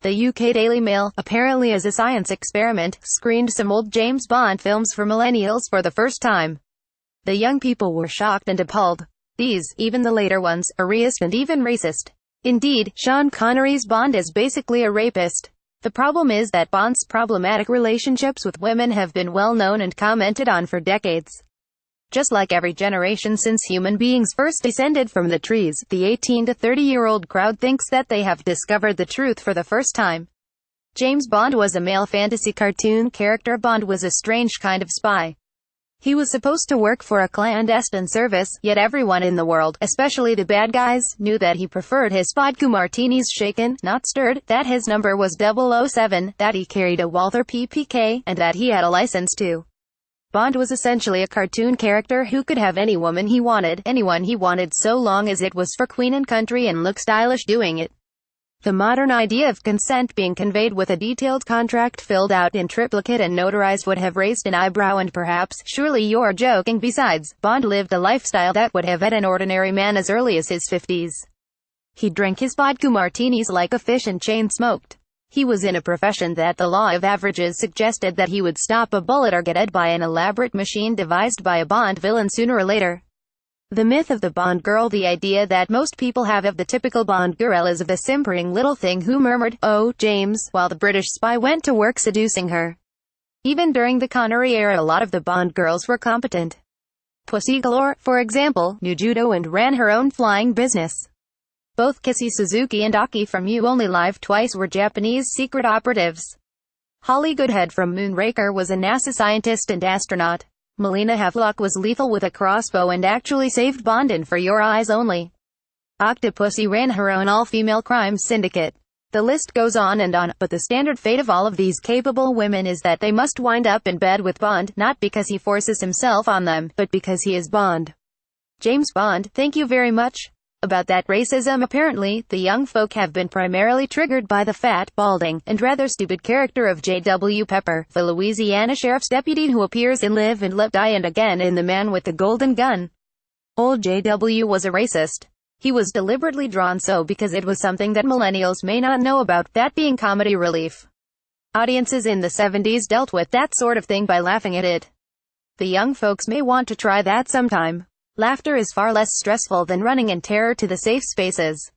The UK Daily Mail, apparently as a science experiment, screened some old James Bond films for millennials for the first time. The young people were shocked and appalled. These, even the later ones, are racist and even racist. Indeed, Sean Connery's Bond is basically a rapist. The problem is that Bond's problematic relationships with women have been well known and commented on for decades. Just like every generation since human beings first descended from the trees, the 18 to 30-year-old crowd thinks that they have discovered the truth for the first time. James Bond was a male fantasy cartoon character. Bond was a strange kind of spy. He was supposed to work for a clandestine service, yet everyone in the world, especially the bad guys, knew that he preferred his vodka martinis shaken, not stirred, that his number was 007, that he carried a Walther PPK, and that he had a license to. Bond was essentially a cartoon character who could have any woman he wanted, anyone he wanted, so long as it was for Queen and country and look stylish doing it. The modern idea of consent being conveyed with a detailed contract filled out in triplicate and notarized would have raised an eyebrow and perhaps, surely you're joking. Besides, Bond lived a lifestyle that would have hit an ordinary man as early as his 50s. He drank his vodka martinis like a fish and chain-smoked. He was in a profession that the law of averages suggested that he would stop a bullet or get hit by an elaborate machine devised by a Bond villain sooner or later. The myth of the Bond girl, the idea that most people have of the typical Bond girl, is of the simpering little thing who murmured, "Oh, James," while the British spy went to work seducing her. Even during the Connery era, a lot of the Bond girls were competent. Pussy Galore, for example, knew judo and ran her own flying business. Both Kissy Suzuki and Aki from You Only Live Twice were Japanese secret operatives. Holly Goodhead from Moonraker was a NASA scientist and astronaut. Melina Havelock was lethal with a crossbow and actually saved Bond in For Your Eyes Only. Octopussy ran her own all-female crime syndicate. The list goes on, but the standard fate of all of these capable women is that they must wind up in bed with Bond, not because he forces himself on them, but because he is Bond. James Bond, thank you very much. About that racism, apparently, the young folk have been primarily triggered by the fat, balding, and rather stupid character of J.W. Pepper, the Louisiana sheriff's deputy who appears in Live and Let Die and again in The Man with the Golden Gun. Old J.W. was a racist. He was deliberately drawn so because it was something that millennials may not know about, that being comedy relief. Audiences in the 70s dealt with that sort of thing by laughing at it. The young folks may want to try that sometime. Laughter is far less stressful than running in terror to the safe spaces.